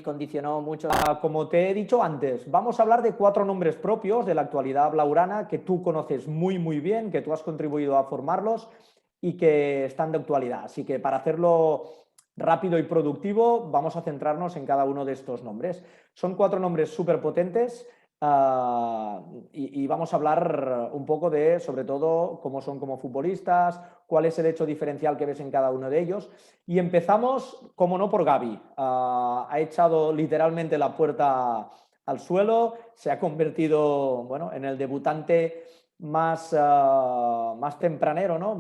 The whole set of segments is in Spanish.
condicionó mucho. Como te he dicho antes, vamos a hablar de 4 nombres propios de la actualidad blaugrana que tú conoces muy, muy bien, que tú has contribuido a formarlos y que están de actualidad. Así que para hacerlo rápido y productivo, vamos a centrarnos en cada uno de estos nombres. Son 4 nombres súper potentes. Y vamos a hablar un poco de, sobre todo, cómo son como futbolistas, cuál es el hecho diferencial que ves en cada uno de ellos. Y empezamos, como no, por Gavi. Ha echado literalmente la puerta al suelo, se ha convertido, bueno, en el debutante más tempranero, ¿no?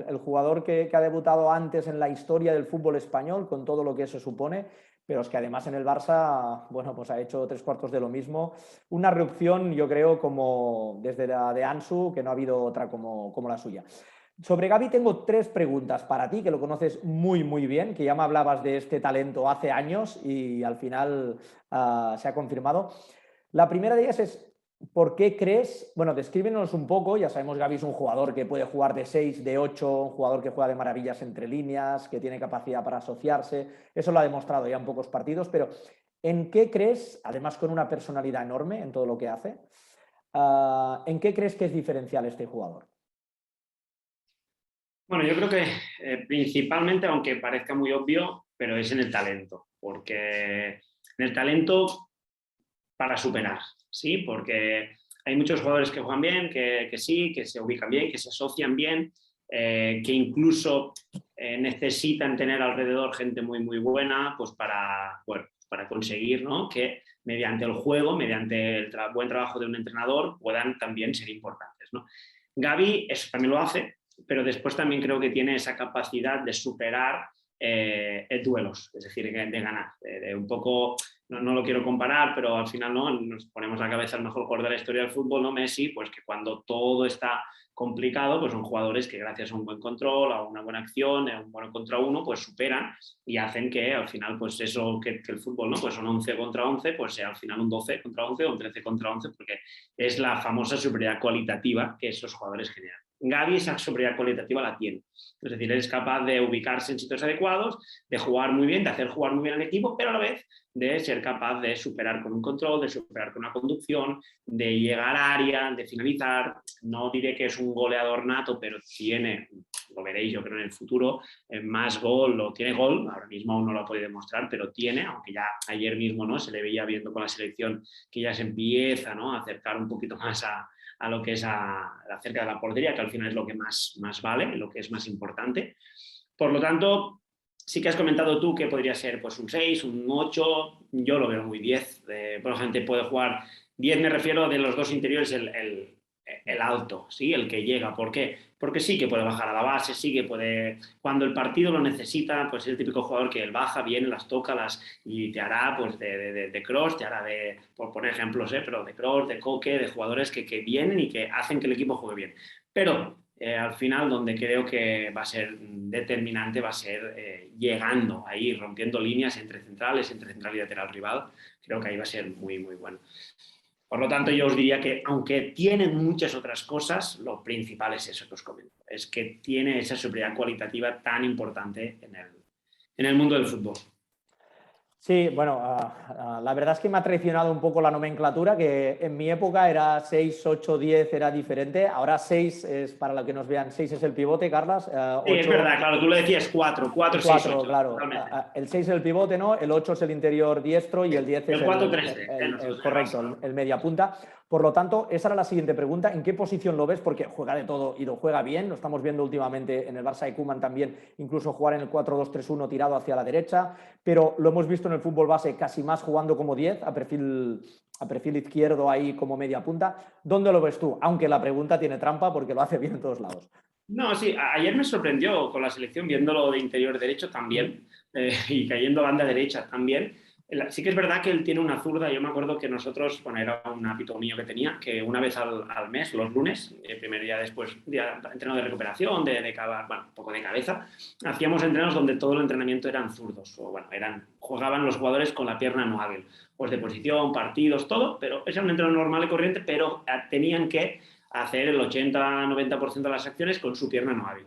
El jugador que ha debutado antes en la historia del fútbol español, con todo lo que eso supone, pero es que además en el Barça, bueno, pues ha hecho 3/4 de lo mismo. Una reacción, yo creo, como desde la de Ansu, que no ha habido otra como la suya. Sobre Gavi tengo 3 preguntas para ti, que lo conoces muy, muy bien, que ya me hablabas de este talento hace años y al final se ha confirmado. La primera de ellas es, ¿por qué crees? Bueno, descríbenos un poco, ya sabemos Gavi es un jugador que puede jugar de 6, de 8, un jugador que juega de maravillas entre líneas, que tiene capacidad para asociarse, eso lo ha demostrado ya en pocos partidos, pero ¿en qué crees, además con una personalidad enorme en todo lo que hace, en qué crees que es diferencial este jugador? Bueno, yo creo que principalmente, aunque parezca muy obvio, pero es en el talento, porque en el talento para superar, ¿sí? Porque hay muchos jugadores que juegan bien, que sí, que se ubican bien, que se asocian bien, que incluso necesitan tener alrededor gente muy, muy buena, pues bueno, para conseguir, ¿no?, que mediante el juego, mediante el buen trabajo de un entrenador, puedan también ser importantes, ¿no? Gavi eso también lo hace, pero después también creo que tiene esa capacidad de superar duelos, es decir, de ganar, de un poco, no lo quiero comparar, pero al final no nos ponemos a la cabeza el mejor jugador de la historia del fútbol, no Messi, pues que cuando todo está complicado, pues son jugadores que gracias a un buen control, a una buena acción, a un buen contra uno, pues superan y hacen que al final, pues eso que el fútbol, ¿no?, pues son 11 contra 11, pues sea al final un 12 contra 11 o un 13 contra 11, porque es la famosa superioridad cualitativa que esos jugadores generan. Gavi esa superioridad cualitativa la tiene. Es decir, es capaz de ubicarse en sitios adecuados, de jugar muy bien, de hacer jugar muy bien al equipo, pero a la vez de ser capaz de superar con un control, de superar con una conducción, de llegar a área, de finalizar. No diré que es un goleador nato, pero tiene, lo veréis yo creo en el futuro, más gol, o tiene gol, ahora mismo aún no lo ha podido demostrar, pero tiene, aunque ya ayer mismo, ¿no?, se le veía viendo con la selección que ya se empieza, ¿no?, a acercar un poquito más a lo que es acerca de la portería, que al final es lo que más vale, lo que es más importante. Por lo tanto, sí que has comentado tú que podría ser pues un 6, un 8, yo lo veo muy 10. Por ejemplo, puede jugar 10, me refiero de los dos interiores, el alto, ¿sí?, el que llega. ¿Por qué? Porque sí que puede bajar a la base, sí que puede, cuando el partido lo necesita, pues es el típico jugador que él baja, viene, las toca, y te hará pues de cross, te hará por poner ejemplos, pero de cross, de coque, de jugadores que vienen y que hacen que el equipo juegue bien. Pero al final, donde creo que va a ser determinante, va a ser llegando ahí, rompiendo líneas entre central y lateral rival. Creo que ahí va a ser muy, muy bueno. Por lo tanto, yo os diría que, aunque tienen muchas otras cosas, lo principal es eso que os comento. Es que tiene esa superioridad cualitativa tan importante en el mundo del fútbol. Sí, bueno, la verdad es que me ha traicionado un poco la nomenclatura, que en mi época era 6, 8, 10, era diferente. Ahora 6 es, para lo que nos vean, 6 es el pivote, Carlas. Sí, es verdad, claro, tú le decías 4, 6, 4, 8, claro. totalmente. El 6 es el pivote, ¿no? El 8 es el interior diestro y el 10 es El 4-3-3, nosotros en el correcto, Barça. el mediapunta. Por lo tanto, esa era la siguiente pregunta. ¿En qué posición lo ves? Porque juega de todo y lo juega bien. Lo estamos viendo últimamente en el Barça de Koeman también, incluso jugar en el 4-2-3-1 tirado hacia la derecha. Pero lo hemos visto en el fútbol base casi más jugando como 10, a perfil izquierdo ahí como media punta. ¿Dónde lo ves tú? Aunque la pregunta tiene trampa porque lo hace bien en todos lados. No, sí, ayer me sorprendió con la selección viéndolo de interior derecho también, y cayendo banda derecha también. Sí que es verdad que él tiene una zurda. Yo me acuerdo que nosotros, bueno, era un hábito mío que tenía, que una vez al mes, los lunes, el primer día después, entreno de recuperación, bueno, un poco de cabeza, hacíamos entrenos donde todo el entrenamiento eran zurdos, o bueno, jugaban los jugadores con la pierna no hábil, pues de posición, partidos, todo, pero era un entreno normal y corriente, pero tenían que hacer el 80-90% de las acciones con su pierna no hábil.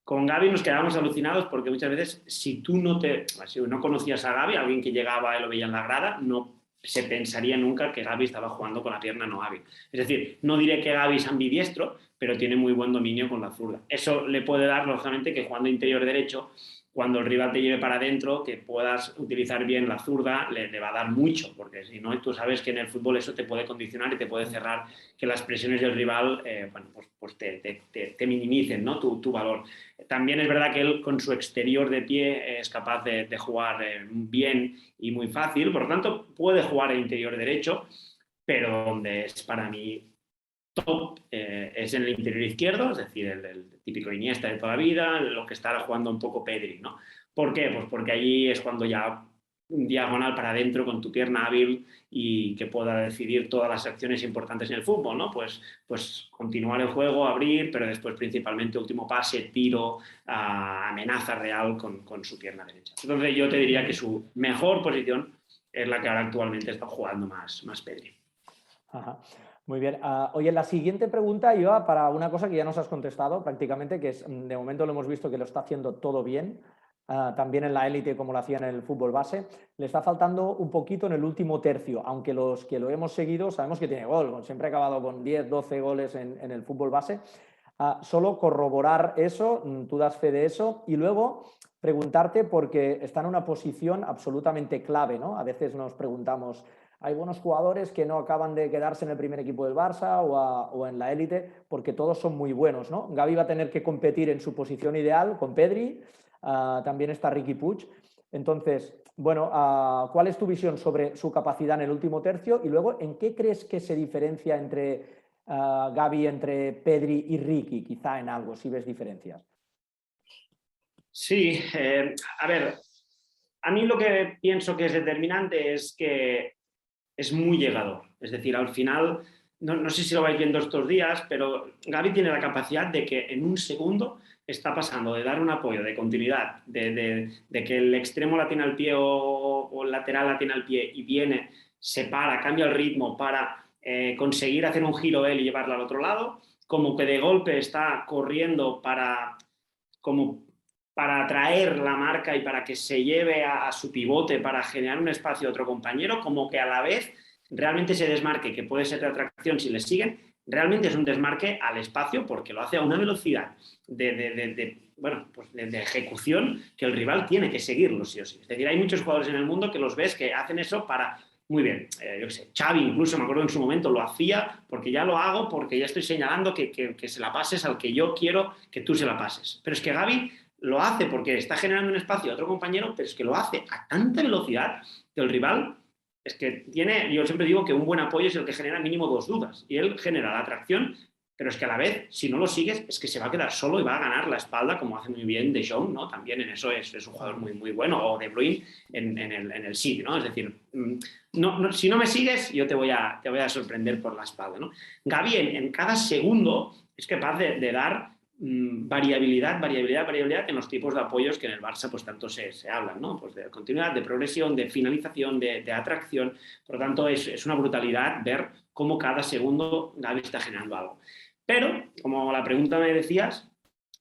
con Gavi nos quedábamos alucinados porque muchas veces si no conocías a Gavi, alguien que llegaba y lo veía en la grada, no se pensaría nunca que Gavi estaba jugando con la pierna no hábil. Es decir, no diré que Gavi es ambidiestro, pero tiene muy buen dominio con la zurda. Eso le puede dar, lógicamente, que jugando interior derecho, cuando el rival te lleve para adentro, que puedas utilizar bien la zurda, le va a dar mucho, porque si no, tú sabes que en el fútbol eso te puede condicionar y te puede cerrar que las presiones del rival pues te minimicen, ¿no? tu valor. También es verdad que él con su exterior de pie es capaz de jugar bien y muy fácil, por lo tanto puede jugar el interior derecho, pero donde es para mí top es en el interior izquierdo, es decir, el típico Iniesta de toda la vida, lo que está jugando un poco Pedri, ¿no? ¿Por qué? Pues porque allí es cuando ya un diagonal para adentro con tu pierna hábil y que pueda decidir todas las acciones importantes en el fútbol, ¿no? Pues continuar el juego, abrir, pero después principalmente último pase, tiro, amenaza real con su pierna derecha. Entonces yo te diría que su mejor posición es la que ahora actualmente está jugando más Pedri. Ajá. Muy bien. Oye, la siguiente pregunta iba para una cosa que ya nos has contestado prácticamente, que es, de momento lo hemos visto que lo está haciendo todo bien, también en la élite como lo hacía en el fútbol base. Le está faltando un poquito en el último tercio, aunque los que lo hemos seguido sabemos que tiene gol, siempre ha acabado con 10, 12 goles en el fútbol base. Solo corroborar eso, tú das fe de eso, y luego preguntarte, porque está en una posición absolutamente clave, ¿no? A veces nos preguntamos, hay buenos jugadores que no acaban de quedarse en el primer equipo del Barça o en la élite porque todos son muy buenos, ¿no? Gavi va a tener que competir en su posición ideal con Pedri, también está Riqui Puig. Entonces, bueno, ¿cuál es tu visión sobre su capacidad en el último tercio? Y luego, ¿en qué crees que se diferencia entre Gavi, entre Pedri y Riqui? Quizá en algo, si ves diferencias. Sí, a ver, a mí lo que pienso que es determinante es que es muy llegador. Es decir, al final, no sé si lo vais viendo estos días, pero Gavi tiene la capacidad de que en un segundo está pasando de dar un apoyo de continuidad, de que el extremo la tiene al pie o el lateral la tiene al pie y viene, se para, cambia el ritmo para conseguir hacer un giro él y llevarla al otro lado, como que de golpe está corriendo para atraer la marca y para que se lleve a su pivote para generar un espacio a otro compañero, como que a la vez realmente ese desmarque, que puede ser de atracción si le siguen, realmente es un desmarque al espacio porque lo hace a una velocidad de ejecución que el rival tiene que seguirlo sí o sí. Es decir, hay muchos jugadores en el mundo que los ves que hacen eso para... Muy bien, yo qué sé, Xavi incluso, me acuerdo en su momento, lo hacía porque ya lo hago, porque ya estoy señalando que se la pases al que yo quiero que tú se la pases. Pero es que Gavi lo hace porque está generando un espacio a otro compañero, pero es que lo hace a tanta velocidad que el rival es que tiene, yo siempre digo que un buen apoyo es el que genera mínimo dos dudas y él genera la atracción, pero es que a la vez, si no lo sigues, es que se va a quedar solo y va a ganar la espalda, como hace muy bien De Jong, ¿no? También en eso es un jugador muy, muy bueno, o De Bruyne en el sí, ¿no? Es decir, si no me sigues, yo te voy a sorprender por la espalda, ¿no? Gavi en cada segundo es capaz de dar variabilidad en los tipos de apoyos que en el Barça pues tanto se hablan, ¿no? Pues de continuidad, de progresión, de finalización, de atracción. Por lo tanto, es una brutalidad ver cómo cada segundo Gavi está generando algo. Pero, como la pregunta me decías,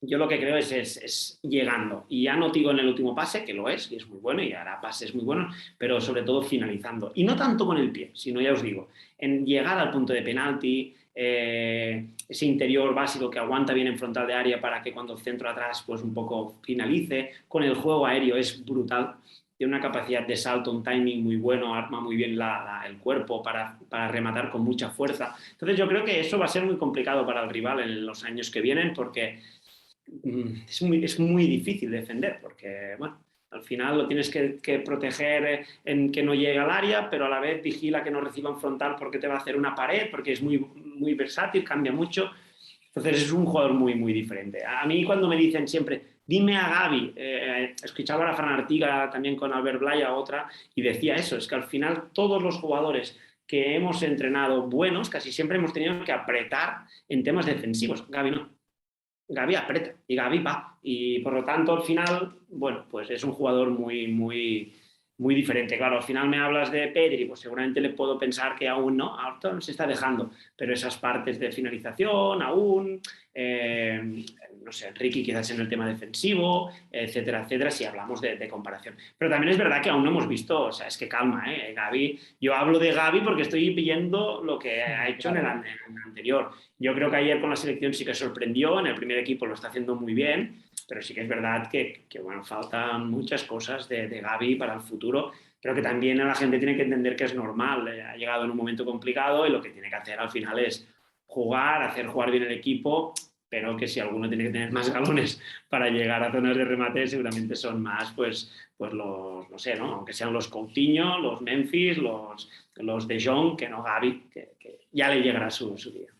yo lo que creo es llegando. Y ya no digo en el último pase, que lo es, y es muy bueno, y hará pases muy buenos, pero sobre todo finalizando. Y no tanto con el pie, sino ya os digo, en llegar al punto de penalti, ese interior básico que aguanta bien en frontal de área para que cuando el centro atrás pues un poco finalice. Con el juego aéreo es brutal, tiene una capacidad de salto, un timing muy bueno, arma muy bien el cuerpo para rematar con mucha fuerza. Entonces yo creo que eso va a ser muy complicado para el rival en los años que vienen porque es muy difícil defender porque, bueno, al final lo tienes que proteger en que no llegue al área, pero a la vez vigila que no reciba un frontal porque te va a hacer una pared, porque es muy, muy versátil, cambia mucho. Entonces es un jugador muy, muy diferente. A mí cuando me dicen siempre, dime a Gavi, escuchaba a Fran Artiga también con Albert Blaya, otra, y decía eso, es que al final todos los jugadores que hemos entrenado buenos, casi siempre hemos tenido que apretar en temas defensivos. Gavi no. Gavi aprieta y Gavi va. Y por lo tanto, al final, bueno, pues es un jugador muy, muy, muy diferente. Claro, al final me hablas de Pedri, pues seguramente le puedo pensar que aún no, ahora se está dejando, pero esas partes de finalización aún, no sé, Ricky quizás en el tema defensivo, etcétera, etcétera, si hablamos de comparación. Pero también es verdad que aún no hemos visto, o sea, es que calma, Gavi, yo hablo de Gavi porque estoy viendo lo que ha hecho en el anterior. Yo creo que ayer con la selección sí que sorprendió, en el primer equipo lo está haciendo muy bien, pero sí que es verdad que bueno, faltan muchas cosas de Gavi para el futuro. Creo que también la gente tiene que entender que es normal, ha llegado en un momento complicado y lo que tiene que hacer al final es jugar, hacer jugar bien el equipo, pero que si alguno tiene que tener más galones para llegar a zonas de remate, seguramente son más pues los, no sé, ¿no? Aunque sean los Coutinho, los Memphis, los De Jong, que no Gavi, que ya le llegará su día.